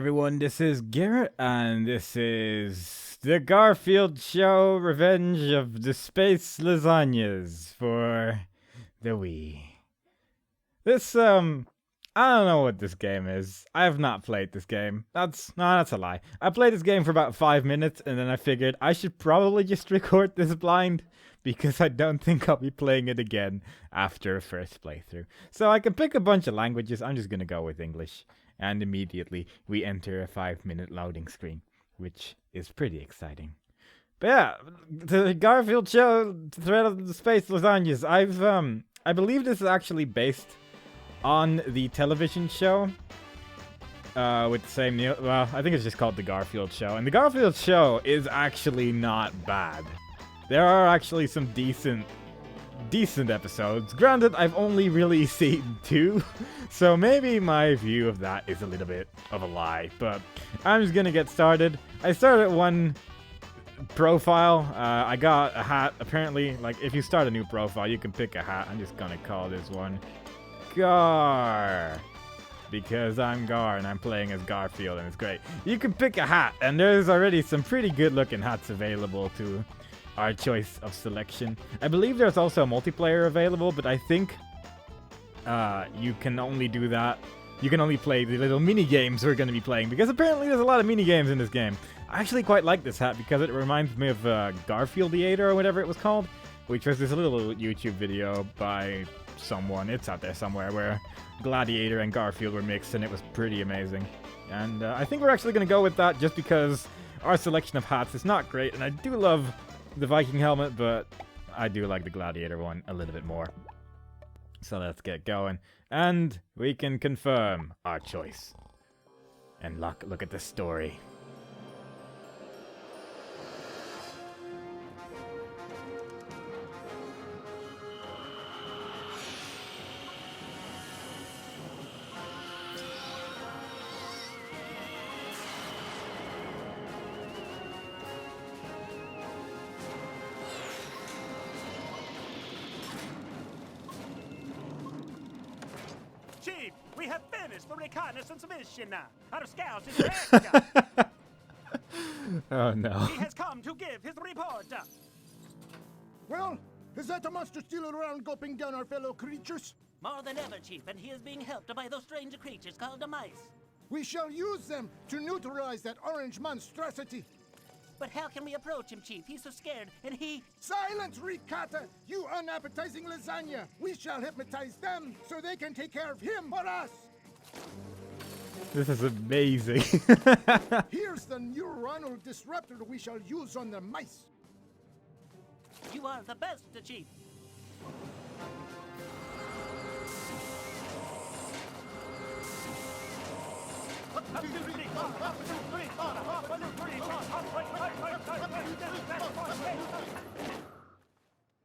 everyone, this is Garrett, and this is the Garfield Show Revenge of the Space Lasagnas for the Wii. This, I don't know what this game is. I have not played this game. That's a lie. I played this game for about 5 minutes, and then I figured I should probably just record this blind, because I don't think I'll be playing it again after a first playthrough. So I can pick a bunch of languages. I'm just gonna go with English. And immediately we enter a 5-minute loading screen, which is pretty exciting. But yeah, the Garfield Show, Threat of the Space Lasagnas. I believe this is actually based on the television show with the same name. Well, I think it's just called the Garfield Show, and the Garfield Show is actually not bad. There are actually some decent episodes. Granted, I've only really seen 2, so maybe my view of that is a little bit of a lie, but I'm just gonna get started. I started one profile. I got a hat. Apparently, like, if you start a new profile, you can pick a hat. I'm just gonna call this one Gar, because I'm Gar and I'm playing as Garfield, and it's great. You can pick a hat, and there's already some pretty good looking hats available to our choice of selection. I believe there's also a multiplayer available, but I think you can only do that. You can only play the little mini games we're going to be playing, because apparently there's a lot of mini games in this game. I actually quite like this hat because it reminds me of Garfield Theater or whatever it was called, which was this little YouTube video by someone. It's out there somewhere, where Gladiator and Garfield were mixed, and it was pretty amazing. And I think we're actually going to go with that just because our selection of hats is not great, and I do love the Viking helmet, but I do like the Gladiator one a little bit more. So let's get going, and we can confirm our choice. And look at the story. Chief, we have finished the reconnaissance mission now. Our scouts is back. Oh no. He has come to give his report. Well, is that the monster still around gulping down our fellow creatures? More than ever, Chief, and he is being helped by those strange creatures called the mice. We shall use them to neutralize that orange monstrosity. But how can we approach him, Chief? He's so scared, and he... Silence, ricotta, you unappetizing lasagna! We shall hypnotize them so they can take care of him or us! This is amazing. Here's the neuronal disruptor we shall use on the mice. You are the best, Chief.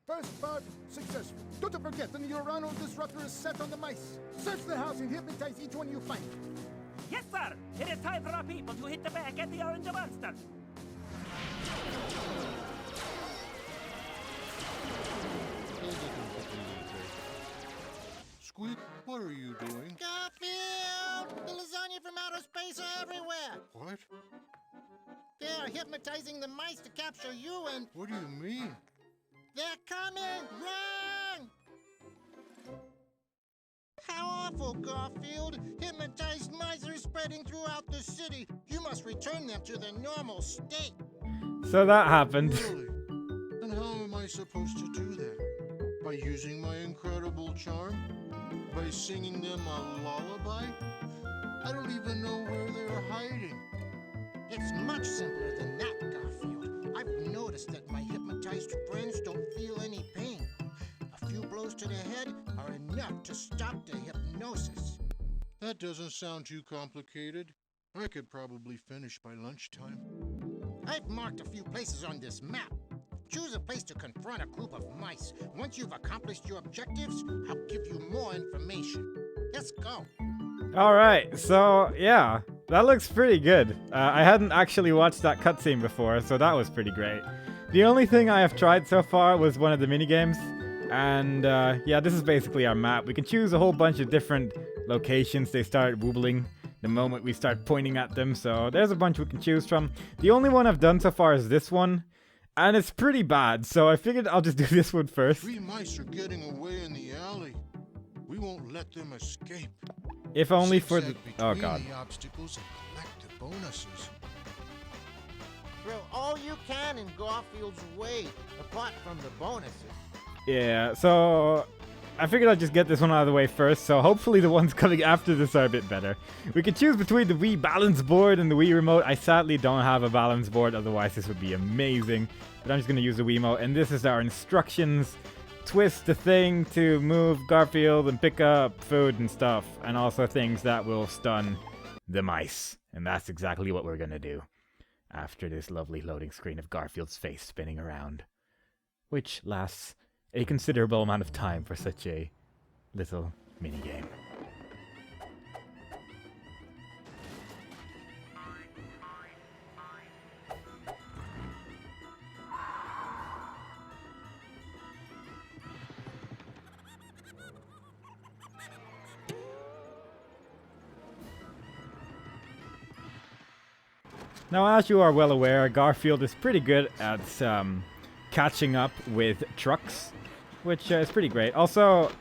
First part, successful. Don't forget, the neuronal disruptor is set on the mice. Search the house and hypnotize each one you find. Yes, sir. It is time for our people to hit the back at the orange monster. Squeak, what are you doing? Garfield! The lasagna from outer space are everywhere! What? They're hypnotizing the mice to capture you and... What do you mean? They're coming! Run! How awful, Garfield! Hypnotized mice are spreading throughout the city. You must return them to their normal state. So that happened. Really? And how am I supposed to do that? By using my incredible charm? By singing them a lullaby? I don't even know where they're hiding. It's much simpler than that, Garfield. I've noticed that my hypnotized friends don't feel any pain. A few blows to the head are enough to stop the hypnosis. That doesn't sound too complicated. I could probably finish by lunchtime. I've marked a few places on this map. Choose a place to confront a group of mice. Once you've accomplished your objectives, I'll give you more information. Let's go. Alright, so yeah, that looks pretty good. I hadn't actually watched that cutscene before, so that was pretty great. The only thing I have tried so far was one of the minigames, and yeah, this is basically our map. We can choose a whole bunch of different locations. They start wobbling the moment we start pointing at them. So there's a bunch we can choose from. The only one I've done so far is this one, and it's pretty bad. So I figured I'll just do this one first. 3 mice are getting away in the alley. We won't let them escape. If only for the... Zigzag Oh between god. the obstacles and collect the bonuses. Throw all you can in Garfield's way, apart from the bonuses. Yeah, so I figured I'd just get this one out of the way first, so hopefully the ones coming after this are a bit better. We could choose between the Wii balance board and the Wii remote. I sadly don't have a balance board, otherwise this would be amazing. But I'm just going to use the Wiimote, and this is our instructions. Twist the thing to move Garfield and pick up food and stuff, and also things that will stun the mice. And that's exactly what we're going to do after this lovely loading screen of Garfield's face spinning around, which lasts a considerable amount of time for such a little minigame. Now, as you are well aware, Garfield is pretty good at catching up with trucks, which is pretty great. Also,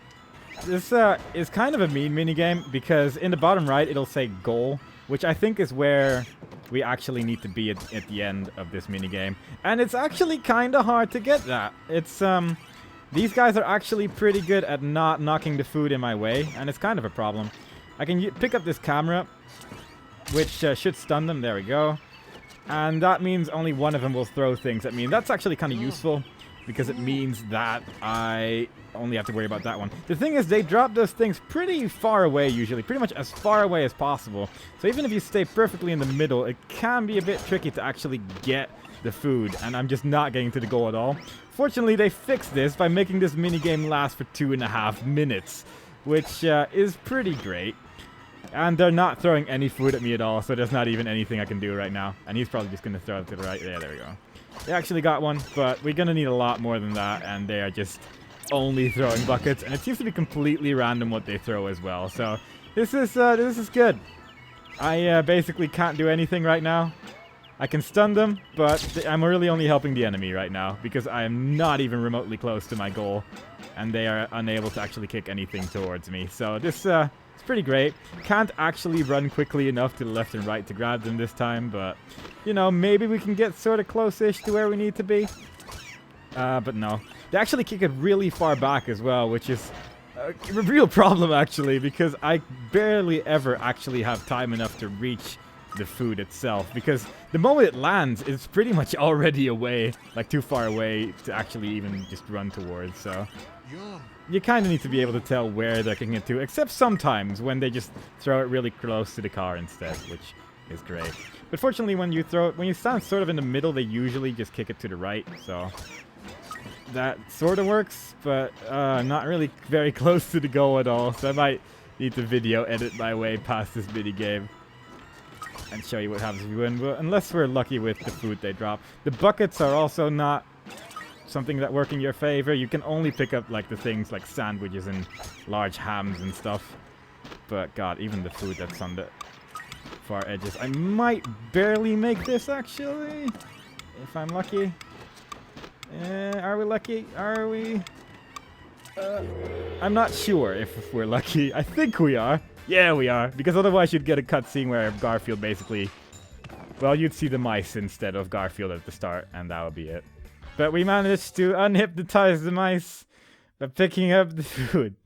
this is kind of a mean minigame because in the bottom right it'll say goal, which I think is where we actually need to be at the end of this minigame. And it's actually kind of hard to get that. It's these guys are actually pretty good at not knocking the food in my way, and it's kind of a problem. I can pick up this camera, which should stun them. There we go. And that means only one of them will throw things at me. And that's actually kind of useful because it means that I only have to worry about that one. The thing is, they drop those things pretty far away usually, pretty much as far away as possible. So even if you stay perfectly in the middle, it can be a bit tricky to actually get the food. And I'm just not getting to the goal at all. Fortunately, they fixed this by making this minigame last for 2.5 minutes, which is pretty great. And they're not throwing any food at me at all, so there's not even anything I can do right now. And he's probably just going to throw it to the right. There we go. They actually got one, but we're going to need a lot more than that, and they are just only throwing buckets. And it seems to be completely random what they throw as well. So this is good. I basically can't do anything right now. I can stun them, but I'm really only helping the enemy right now because I am not even remotely close to my goal, and they are unable to actually kick anything towards me. So this it's pretty great. Can't actually run quickly enough to the left and right to grab them this time, but you know, maybe we can get sort of close-ish to where we need to be. But no. They actually kick it really far back as well, which is a real problem actually, because I barely ever actually have time enough to reach the food itself, because the moment it lands, it's pretty much already away, like too far away to actually even just run towards, so you kind of need to be able to tell where they're kicking it to, except sometimes when they just throw it really close to the car instead, which is great. But fortunately, when you stand sort of in the middle, they usually just kick it to the right, so that sort of works, but not really very close to the goal at all, so I might need to video edit my way past this mini game and show you what happens if you win, but unless we're lucky with the food they drop. The buckets are also not something that work in your favor. You can only pick up like the things like sandwiches and large hams and stuff. But god, even the food that's on the far edges. I might barely make this actually, if I'm lucky. Are we lucky? Are we? I'm not sure if we're lucky. I think we are. Yeah, we are. Because otherwise you'd get a cutscene where Garfield basically... Well, you'd see the mice instead of Garfield at the start, and that would be it. But we managed to unhypnotize the mice by picking up the food.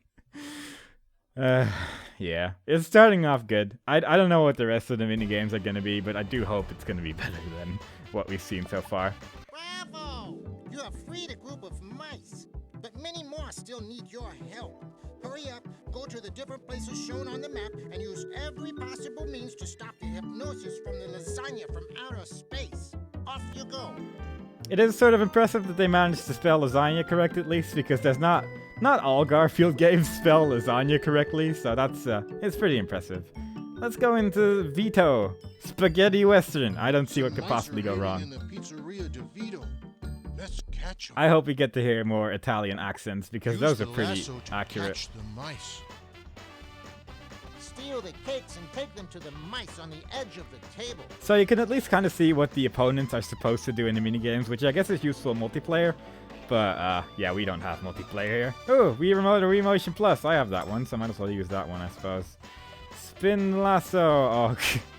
Yeah. It's starting off good. I don't know what the rest of the minigames are going to be, but I do hope it's going to be better than what we've seen so far. Bravo! You have freed a group of mice, but many more still need your help. Hurry up, go to the different places shown on the map, and use every possible means to stop the hypnosis from the lasagna from outer space. Off you go. It is sort of impressive that they managed to spell lasagna correct at least, because there's not all Garfield games spell lasagna correctly, so that's it's pretty impressive. Let's go into Vito, Spaghetti Western. I don't see what could possibly go wrong. In the Pizzeria de Vito. Let's catch 'em. I hope we get to hear more Italian accents, because Use those are the pretty lasso to accurate. catch the mice. Steal steal the cakes and take them to the mice on the edge of the table. So you can at least kind of see what the opponents are supposed to do in the minigames, which I guess is useful in multiplayer. But, yeah, we don't have multiplayer here. Oh, Wii Remote or Wii Motion Plus. I have that one, so I might as well use that one, I suppose. Spin lasso. Oh,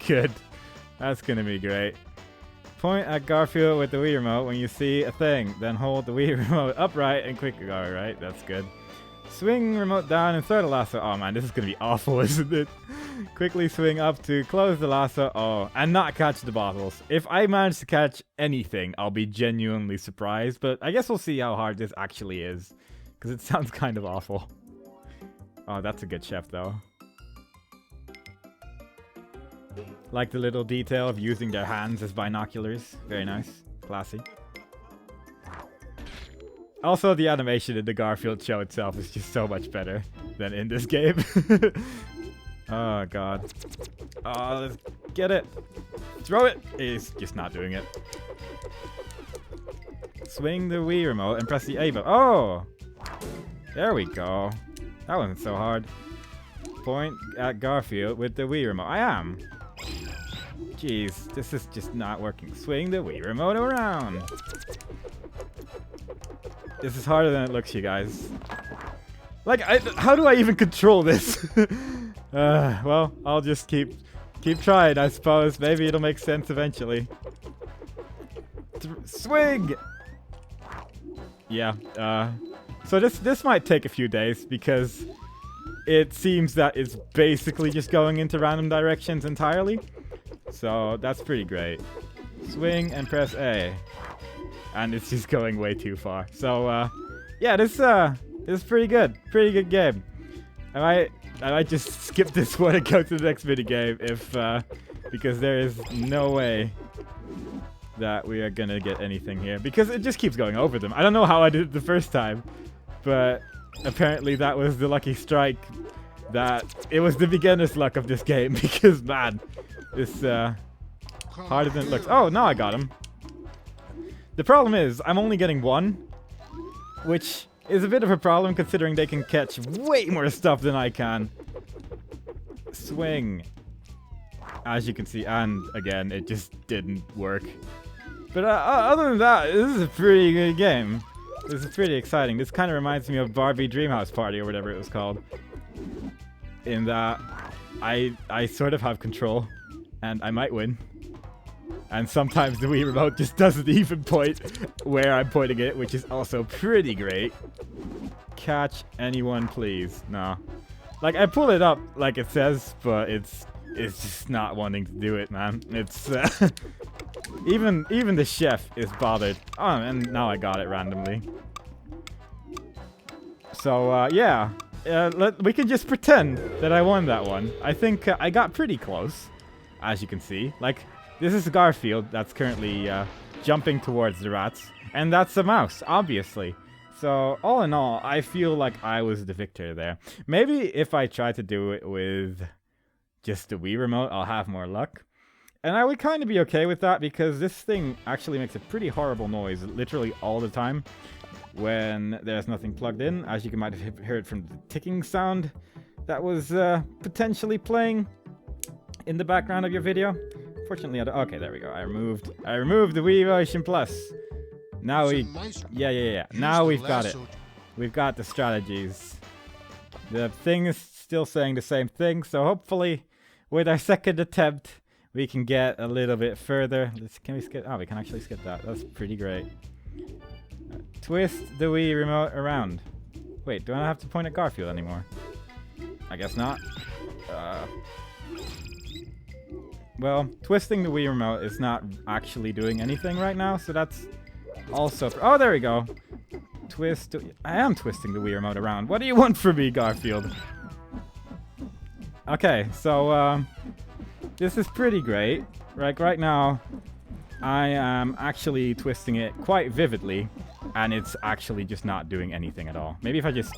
good. That's gonna be great. Point at Garfield with the Wii Remote when you see a thing. Then hold the Wii Remote upright and quick. Alright, that's good. Swing remote down and throw the lasso. Oh man, this is gonna be awful, isn't it? Quickly swing up to close the lasso. Oh, and not catch the bottles. If I manage to catch anything, I'll be genuinely surprised. But I guess we'll see how hard this actually is. Because it sounds kind of awful. Oh, that's a good chef though. Like the little detail of using their hands as binoculars. Very nice. Classy. Also, the animation in the Garfield show itself is just so much better than in this game. Oh, God. Oh, let's get it. Throw it. He's just not doing it. Swing the Wii remote and press the A button. Oh! There we go. That wasn't so hard. Point at Garfield with the Wii remote. I am. Jeez, this is just not working. Swing the Wii remote around. This is harder than it looks, you guys. Like, how do I even control this? Well, I'll just keep trying, I suppose. Maybe it'll make sense eventually. Swing! Yeah, so this might take a few days because it seems that it's basically just going into random directions entirely. So that's pretty great. Swing and press A. And it's just going way too far. So, yeah, this is pretty good. Pretty good game. I might just skip this one and go to the next minigame if, because there is no way that we are gonna get anything here. Because it just keeps going over them. I don't know how I did it the first time, but apparently that was the lucky strike. That it was the beginner's luck of this game because, man, it's harder than it looks. Oh, now I got him. The problem is, I'm only getting one, which is a bit of a problem considering they can catch way more stuff than I can. Swing. As you can see, and again, it just didn't work. But other than that, this is a pretty good game. This is pretty exciting. This kind of reminds me of Barbie Dreamhouse Party or whatever it was called. In that, I sort of have control, and I might win. And sometimes the Wii Remote just doesn't even point where I'm pointing it, which is also pretty great. Catch anyone, please. No. Like, I pull it up like it says, but it's just not wanting to do it, man. It's, even the chef is bothered. Oh, and now I got it randomly. So, yeah. We can just pretend that I won that one. I think I got pretty close, as you can see. Like, this is Garfield that's currently jumping towards the rats. And that's a mouse, obviously. So, all in all, I feel like I was the victor there. Maybe if I try to do it with just the Wii Remote, I'll have more luck. And I would kind of be okay with that because this thing actually makes a pretty horrible noise literally all the time when there's nothing plugged in, as you might have heard from the ticking sound that was potentially playing in the background of your video. Fortunately, okay, there we go. I removed the Wii Motion Plus. Now yeah. Now we've got it. We've got the strategies. The thing is still saying the same thing, so hopefully, with our second attempt, we can get a little bit further. Can we skip? Oh, we can actually skip that. That's pretty great. Twist the Wii remote around. Wait, do I not have to point at Garfield anymore? I guess not. Well, twisting the Wii remote is not actually doing anything right now, so that's also... Oh, there we go. I am twisting the Wii remote around. What do you want from me, Garfield? Okay, so, this is pretty great. Like, right now, I am actually twisting it quite vividly, and it's actually just not doing anything at all. Maybe if I just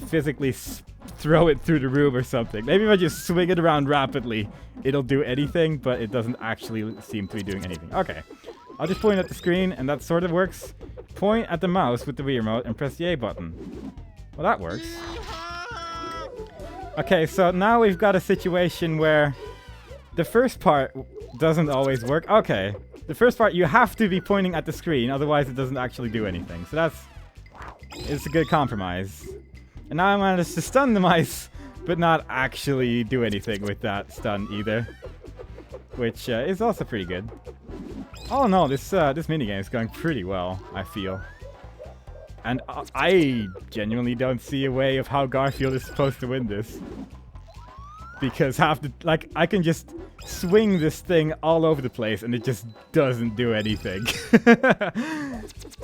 physically throw it through the room or something. Maybe if I just swing it around rapidly, it'll do anything, but it doesn't actually seem to be doing anything. Okay, I'll just point at the screen, and that sort of works. Point at the mouse with the Wii remote and press the A button. Well, that works. Okay, so now we've got a situation where the first part doesn't always work. Okay, the first part you have to be pointing at the screen, otherwise it doesn't actually do anything. So it's a good compromise. And now I managed to stun the mice, but not actually do anything with that stun either. Which is also pretty good. All in all, this minigame is going pretty well, I feel. And I genuinely don't see a way of how Garfield is supposed to win this. Because I can just swing this thing all over the place and it just doesn't do anything.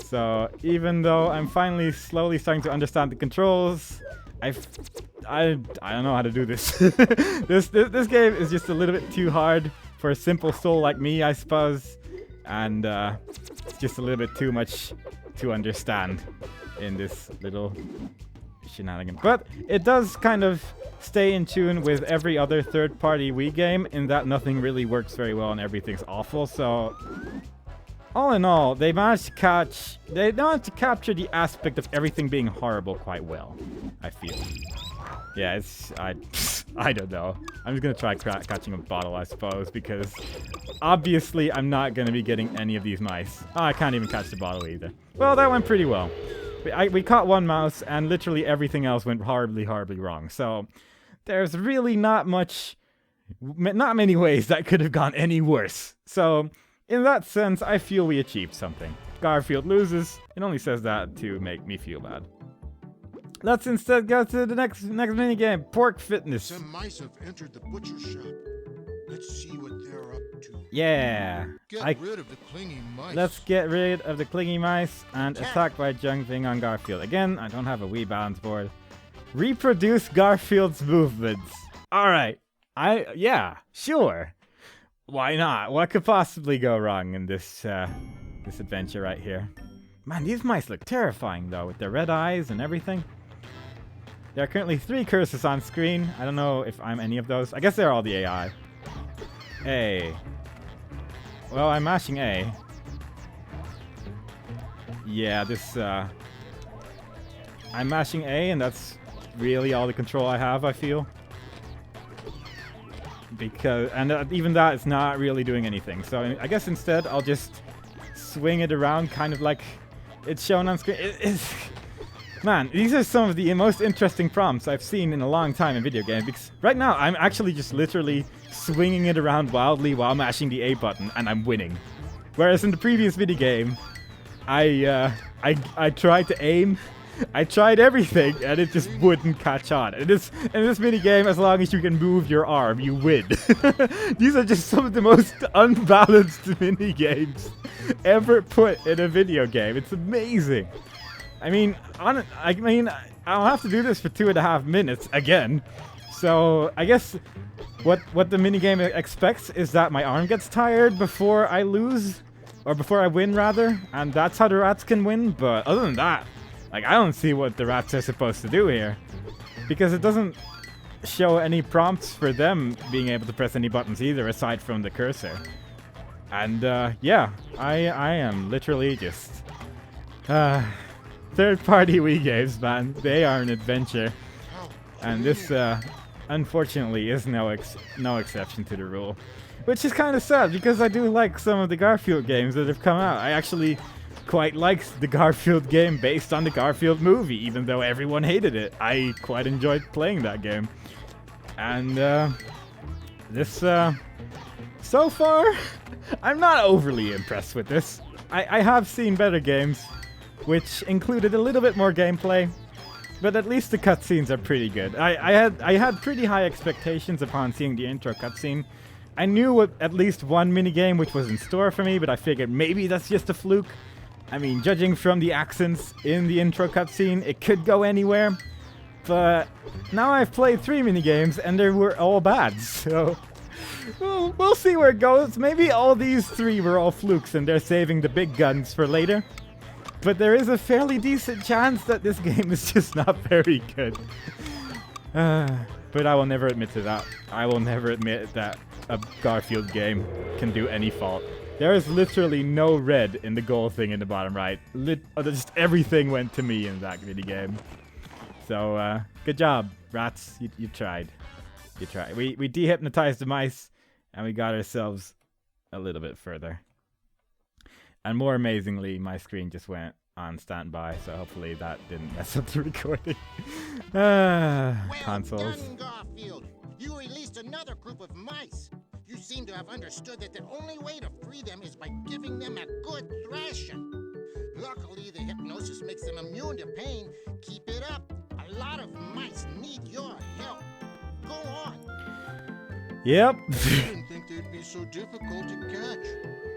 So even though I'm finally slowly starting to understand the controls, I don't know how to do this. This game is just a little bit too hard for a simple soul like me, I suppose. And it's just a little bit too much to understand in this little shenanigan. But it does kind of stay in tune with every other third-party Wii game in that nothing really works very well and everything's awful. So all in all, they managed to capture the aspect of everything being horrible quite well, I feel. Yeah, I don't know. I'm just gonna try catching a bottle, I suppose, because obviously I'm not gonna be getting any of these mice. Oh, I can't even catch the bottle either. Well, that went pretty well. We caught one mouse, and literally everything else went horribly, horribly wrong. So there's really not many ways that could have gone any worse. So in that sense, I feel we achieved something. Garfield loses. It only says that to make me feel bad. Let's instead go to the next minigame, Pork Fitness. Some mice have entered the butcher shop. Let's see what they're up to. Yeah. Get rid of the clingy mice. Let's get rid of the clingy mice and attack by jumping on Garfield. Again, I don't have a Wii balance board. Reproduce Garfield's movements. Alright. Yeah, sure. Why not? What could possibly go wrong in this adventure right here? Man, these mice look terrifying though, with their red eyes and everything. There are currently 3 cursors on screen. I don't know if I'm any of those. I guess they're all the AI. A. Well, I'm mashing A. Yeah, I'm mashing A, and that's really all the control I have, I feel. Even that is not really doing anything. So I guess instead I'll just swing it around kind of like it's shown on screen. Man, these are some of the most interesting prompts I've seen in a long time in video games, because right now I'm actually just literally swinging it around wildly while mashing the A button, and I'm winning. Whereas in the previous video game, I tried to aim, I tried everything, and it just wouldn't catch on. In this mini game, as long as you can move your arm, you win. These are just some of the most unbalanced mini games ever put in a video game. It's amazing. I mean, I'll have to do this for 2.5 minutes again. So I guess what the minigame expects is that my arm gets tired before I lose, or before I win rather, and that's how the rats can win. But other than that, like, I don't see what the rats are supposed to do here, because it doesn't show any prompts for them being able to press any buttons either, aside from the cursor. And yeah, I am literally just third-party Wii games, man. They are an adventure, and this unfortunately is no exception to the rule, which is kind of sad, because I do like some of the Garfield games that have come out. I actually quite liked the Garfield game based on the Garfield movie, even though everyone hated it. I quite enjoyed playing that game, and this so far I'm not overly impressed with this. I have seen better games which included a little bit more gameplay, but at least the cutscenes are pretty good. I had pretty high expectations upon seeing the intro cutscene. I knew at least one minigame which was in store for me, but I figured maybe that's just a fluke. I mean, judging from the accents in the intro cutscene, it could go anywhere. But now I've played 3 minigames and they were all bad, so we'll see where it goes. Maybe all these 3 were all flukes and they're saving the big guns for later. But there is a fairly decent chance that this game is just not very good. But I will never admit to that. I will never admit that a Garfield game can do any fault. There is literally no red in the goal thing in the bottom right. Just everything went to me in that mini game. So, good job, rats. You tried. You tried. We dehypnotized the mice, and we got ourselves a little bit further. And more amazingly, my screen just went on standby, so hopefully that didn't mess up the recording. Consoles. Well done, Garfield. You released another group of mice. You seem to have understood that the only way to free them is by giving them a good thrashing. Luckily, the hypnosis makes them immune to pain. Keep it up. A lot of mice need your help. Go on. Yep. I didn't think they'd be so difficult to catch.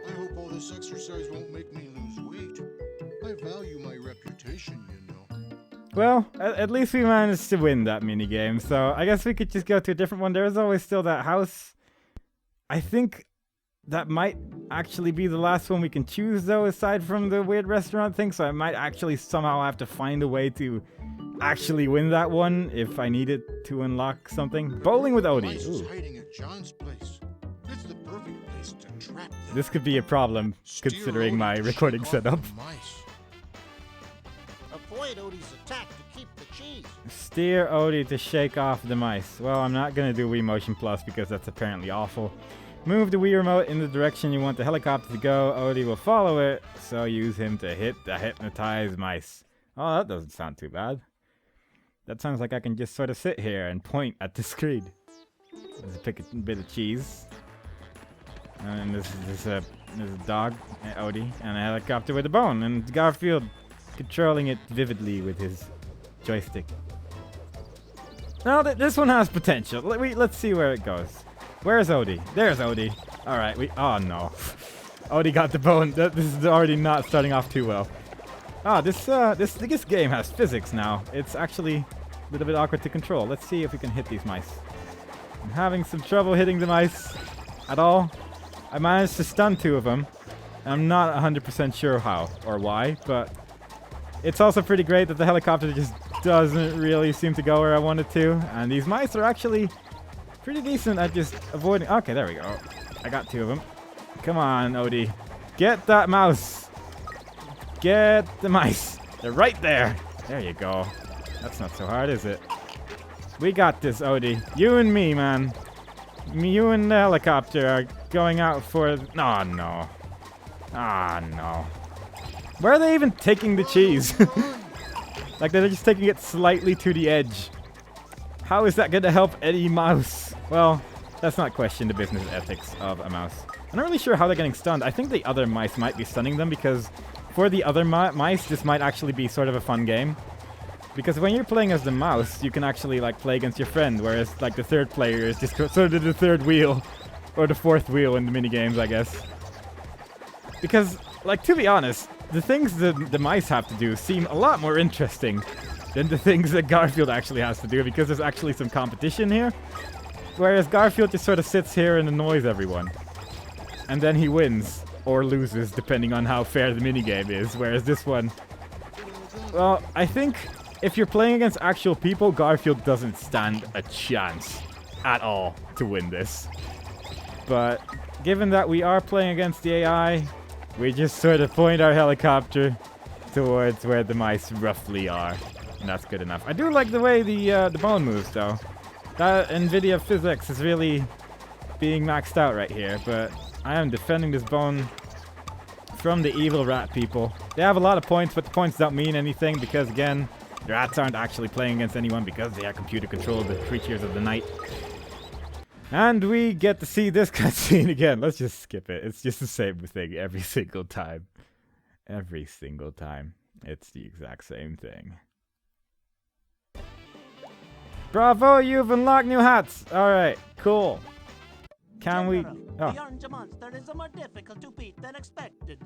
I hope all this exercise won't make me lose weight. I value my reputation, you know. Well, at least we managed to win that minigame, so I guess we could just go to a different one. There's always still that house. I think that might actually be the last one we can choose, though, aside from the weird restaurant thing, so I might actually somehow have to find a way to actually win that one if I need it to unlock something. Bowling with Odie. Mice is Ooh. hiding at John's place. It's the perfect place to trap them. This could be a problem, Steer considering Odie my to recording shake off setup. the mice. Avoid Odie's attack to keep the cheese. Steer Odie to shake off the mice. Well, I'm not going to do Wii Motion Plus because that's apparently awful. Move the Wii Remote in the direction you want the helicopter to go. Odie will follow it, so use him to hit the hypnotized mice. Oh, that doesn't sound too bad. That sounds like I can just sort of sit here and point at the screen. Let's pick a bit of cheese. And this is a dog, Odie, and a helicopter with a bone. And Garfield controlling it vividly with his joystick. Now, this one has potential. Let's see where it goes. Where's Odie? There's Odie. All right, oh no. Odie got the bone. This is already not starting off too well. Ah, this game has physics now. It's actually a little bit awkward to control. Let's see if we can hit these mice. I'm having some trouble hitting the mice at all. I managed to stun 2 of them. I'm not 100% sure how or why, but it's also pretty great that the helicopter just doesn't really seem to go where I want it to. And these mice are actually pretty decent at just avoiding. Okay, there we go. I got 2 of them. Come on, Odie. Get that mouse. Get the mice. They're right there. There you go. That's not so hard, is it? We got this, Odie. You and me, man. You and the helicopter are going out for... Oh, no. Ah, no. Where are they even taking the cheese? Like, they're just taking it slightly to the edge. How is that going to help any mouse? Well, let's not question the business ethics of a mouse. I'm not really sure how they're getting stunned. I think the other mice might be stunning them because for the other mice, this might actually be sort of a fun game. Because when you're playing as the mouse, you can actually like play against your friend, whereas like the third player is just sort of the third wheel or the fourth wheel in the minigames, I guess. Because, like, to be honest, the things that the mice have to do seem a lot more interesting than the things that Garfield actually has to do, because there's actually some competition here. Whereas Garfield just sort of sits here and annoys everyone. And then he wins, or loses, depending on how fair the minigame is. Whereas this one... Well, I think if you're playing against actual people, Garfield doesn't stand a chance at all to win this. But given that we are playing against the AI, we just sort of point our helicopter towards where the mice roughly are. And that's good enough. I do like the way the bone moves, though. That NVIDIA physics is really being maxed out right here, but I am defending this bone from the evil rat people. They have a lot of points, but the points don't mean anything because, again, the rats aren't actually playing against anyone because they are computer-controlled, the creatures of the night. And we get to see this cutscene again. Let's just skip it. It's just the same thing every single time. Every single time. It's the exact same thing. Bravo, you've unlocked new hats! Alright, cool. Can we... General, Oh. the orange monster is more difficult to beat than expected.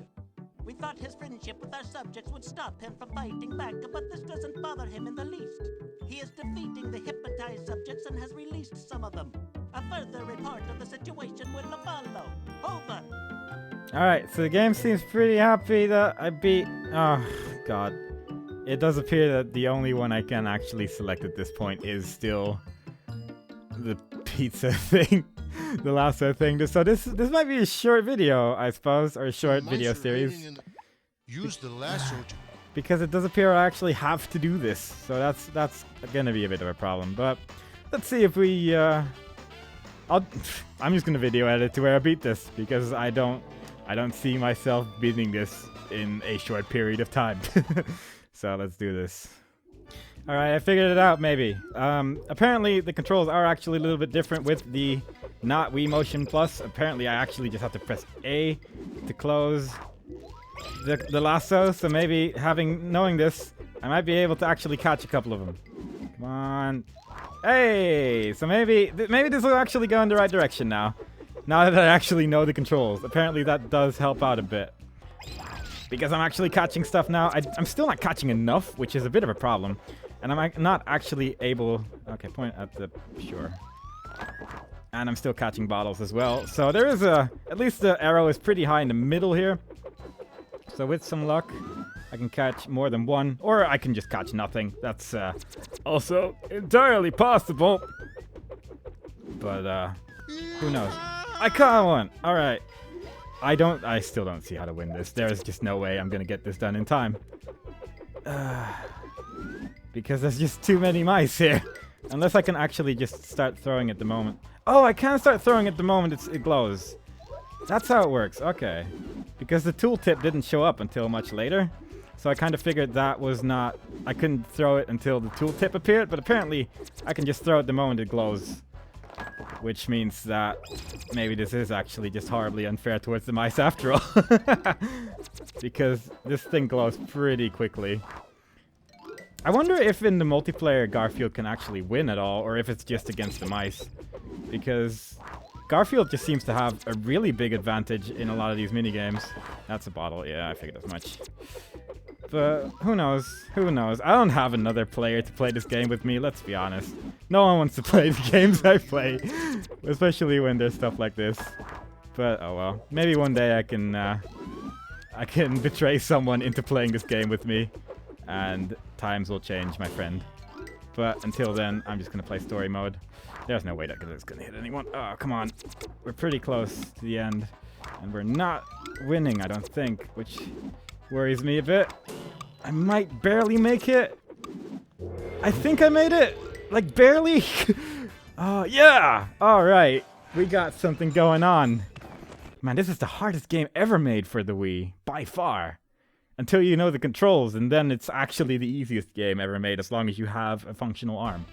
We thought his friendship with our subjects would stop him from fighting back, but this doesn't bother him in the least. He is defeating the hypnotized subjects and has released some of them. A further report of the situation will follow. Over. Alright, so the game seems pretty happy that I beat... Oh, God. It does appear that the only one I can actually select at this point is still the pizza thing. The lasso thing. So this might be a short video, I suppose, or a short Mice video are series. hiding in the- Use the lasso to because it does appear I actually have to do this. So that's gonna be a bit of a problem. But let's see if we. I'm just gonna video edit to where I beat this because I don't see myself beating this in a short period of time. So let's do this. All right, I figured it out. Maybe. Apparently the controls are actually a little bit different with the not Wii Motion Plus. Apparently I actually just have to press A to close the lasso. So maybe knowing this, I might be able to actually catch a couple of them. Come on. Hey, so maybe this will actually go in the right direction now. Now that I actually know the controls. Apparently that does help out a bit. Because I'm actually catching stuff now. I'm still not catching enough, which is a bit of a problem. And I'm not actually able... Okay, point at the... Sure. And I'm still catching bottles as well. So there is a... At least the arrow is pretty high in the middle here. So with some luck, I can catch more than one. Or I can just catch nothing. That's also entirely possible. But who knows? I caught one! Alright. I still don't see how to win this. There's just no way I'm gonna get this done in time. Because there's just too many mice here. Unless I can actually just start throwing at the moment. Oh, I can start throwing at the moment it glows. That's how it works. Okay. Because the tooltip didn't show up until much later. So I kind of figured that was not... I couldn't throw it until the tooltip appeared. But apparently, I can just throw it the moment it glows. Which means that maybe this is actually just horribly unfair towards the mice after all. Because this thing glows pretty quickly. I wonder if in the multiplayer Garfield can actually win at all, or if it's just against the mice. Because Garfield just seems to have a really big advantage in a lot of these minigames. That's a bottle, yeah, I figured as much. But who knows? Who knows? I don't have another player to play this game with me, let's be honest. No one wants to play the games I play. Especially when there's stuff like this. But, oh well. Maybe one day I can betray someone into playing this game with me. And times will change, my friend. But until then, I'm just gonna play story mode. There's no way that it's gonna hit anyone. Oh, come on. We're pretty close to the end. And we're not winning, I don't think, which worries me a bit. I might barely make it. I think I made it. Like, barely. Oh, yeah. All right. We got something going on. Man, this is the hardest game ever made for the Wii. By far. Until you know the controls, and then it's actually the easiest game ever made as long as you have a functional arm.